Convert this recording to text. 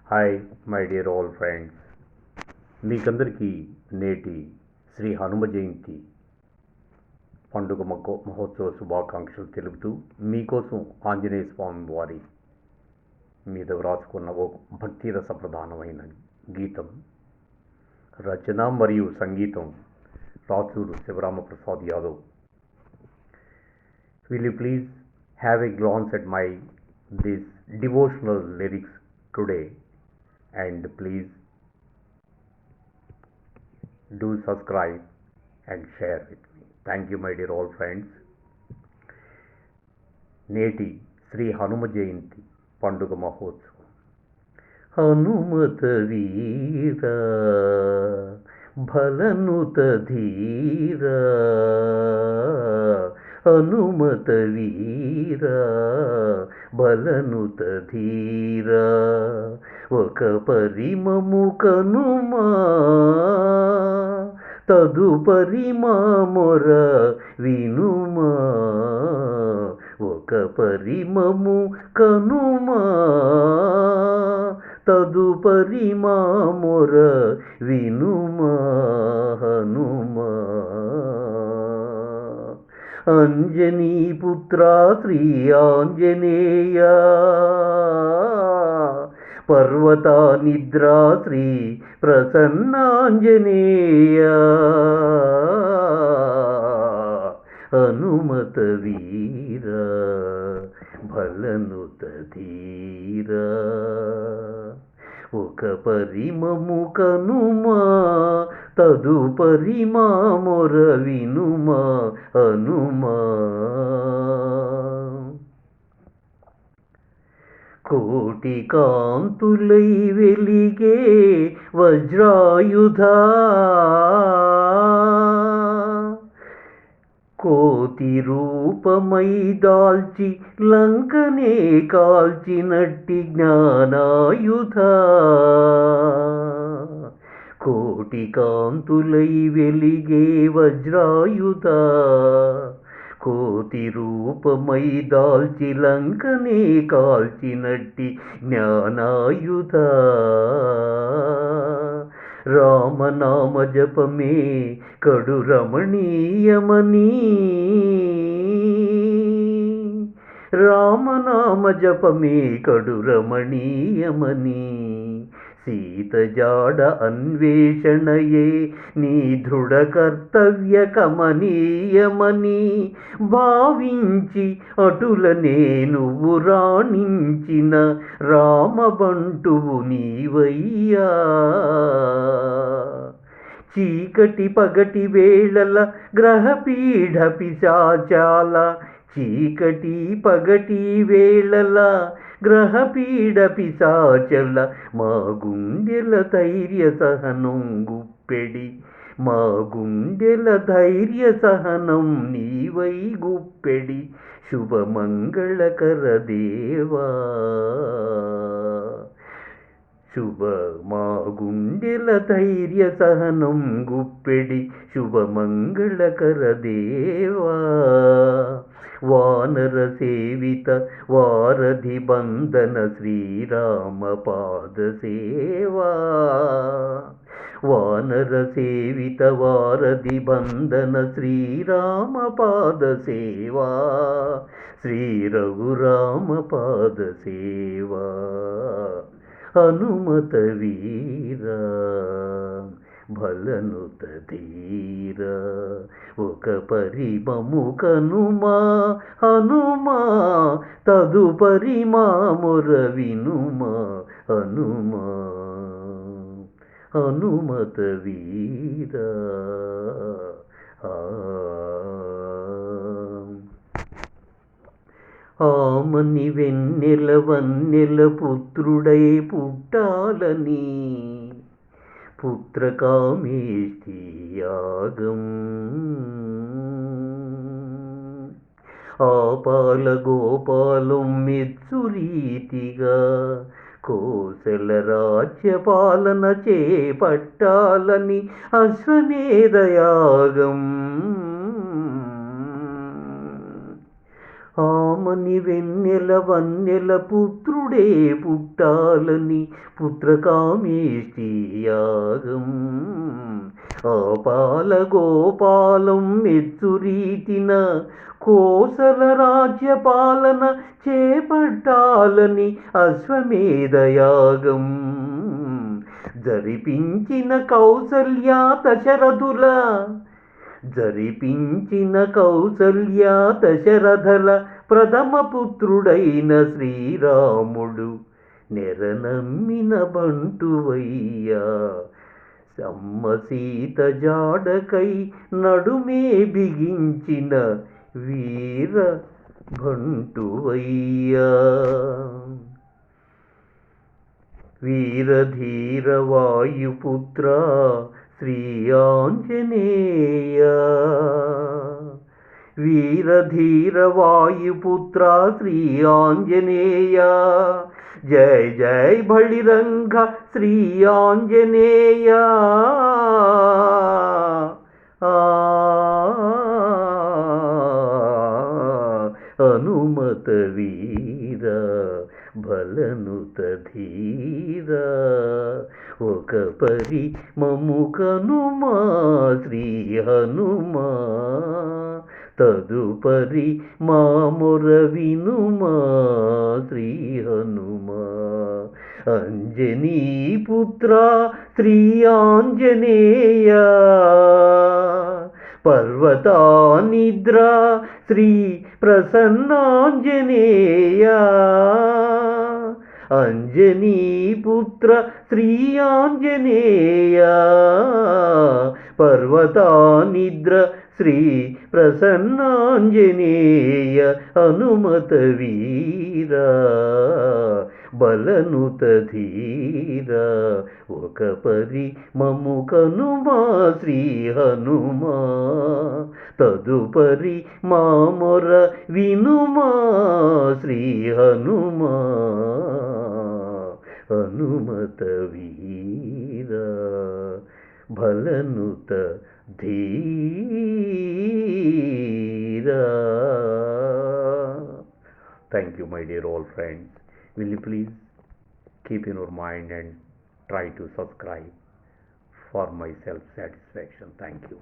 Hi my dear all friends, మీకందరికీ నేటి శ్రీ హనుమ జయంతి పండుగ మహోత్సవ శుభాకాంక్షలు తెలుపుతూ మీకోసం ఆంజనేయ స్వామి వారి మీద వ్రాసుకున్న ఓ భక్తిరస ప్రధానమైన గీతం. రచన మరియు సంగీతం Rachuru Sivaramaprasad Yadav. Will you please have a glance at this devotional lyrics today, and please do subscribe and share with me. Thank you, my dear all friends. నేటి శ్రీ హనుమ జయంతి పండుగ మహోత్సవం. హనుమత వీర భలనుత ధీర, హనుమత వీర బలనుత ధీర, ఒక పరిమము కనుమా తదుపరి మా మొర వినుమా, ఒక పరిమము కనుమా తదుపరి మా మొర వినుమా హనుమా. అంజనీ పుత్ర శ్రీ ఆంజనేయ, పర్వత నిద్రా శ్రీ ప్రసన్నాంజనేయ, హనుమత వీర భలనుత ధీర, ఒక పరిమము కనుమా తదుపరి మా మొర వినుమా హనుమా. కోటి కాంతులై వెలిగే వజ్రాయుధా, కోతి రూపమై దాల్చి లంకనే కాల్చినట్టి జ్ఞానాయుధ, కోటి కాంతులై వెలిగే వజ్రాయుధ, కోతి రూపమై దాల్చి లంకనే కాల్చినట్టి జ్ఞానాయుధ, రామనామ జపమే కడు రమణీయమని, రామనామ జపమే కడు రమణీయమని, సీత జాడ అన్వేషణయే నీ దృఢ కర్తవ్య కమనీయమని భావించి అటులనే నువ్వు రాణించిన రామబంటువు నీవయ్యా. చీకటి పగటి వేళల గ్రహపీఠ పిశాచాల, చీకటి పగటి వేళల గ్రహపీడ పిశాచల, మా గుండెల ధైర్య సహనం గుప్పెడి, మా గుండెల ధైర్య సహనం నీవై గుప్పెడి, శుభమంగళకర దేవా, మా గుండెల ధైర్య సహనం గుప్పెడి శుభమంగళకర దేవా. వానర సేవిత వారధి బంధన శ్రీరామ పాద సేవా, వానర సేవిత వారధి బంధన శ్రీరామ పాద సేవా, శ్రీ రఘురామ పాద సేవా, హనుమత వీర భలనుత ధీర, ఒక పరిమము కనుమా హనుమా తదుపరి మా మొర వినుమా హనుమా, హనుమత వీర. ఆమని వెన్నెల వన్నెల పుత్రుడై పుట్టాలని పుత్రకామేష్టి యాగం, ఆపాల గోపాలం మెచ్చు రీతిగా కోసల రాజ్యపాలన చేపట్టాలని అశ్వమేధయాగం, ఆమని వెన్నెల వన్నెల పుత్రుడే పుట్టాలని పుత్రకామేష్టి యాగం. ఆపాల గోపాలం మెచ్చురీతిన కోసల రాజ్యపాలన చేపట్టాలని అశ్వమేధయాగం. జరిపించిన కౌసల్యా దశరథల ప్రథమ పుత్రుడైన శ్రీరాముడు నెరనమ్మిన బంటువయ్యా. సమ్మ సీత జాడకై నడుమే బిగించిన వీర బంటువయ్యా. వీరధీర వాయుపుత్ర శ్రీ ఆంజనేయ. వీరధీర వాయుపుత్ర శ్రీ ఆంజనేయ. జయ జయ బళిరంగ శ్రీ ఆంజనేయ. హనుమత వీర బలనుత ధీర. ఒక పరి మము కనుమా శ్రీ హనుమా. తదుపరి మా మొర వినుమా శ్రీ హనుమా. అంజనీ పుత్ర శ్రీ ఆంజనేయ. పర్వతానిద్ర శ్రీ ప్రసన్నాంజనేయ. అంజనీ పుత్ర శ్రీ ఆంజనేయ. పర్వతానిద్ర శ్రీ ప్రసన్నాంజనేయ. హనుమత వీర బలనుత ధీర. ఒక పరి మము కనుమా శ్రీ హనుమా. తదుపరి మా మొర వినుమా శ్రీ హనుమా. హనుమత వీర బలనుత ధీర. Thank you, my dear old friends. Will you please keep in your mind and try to subscribe for my self satisfaction. Thank you.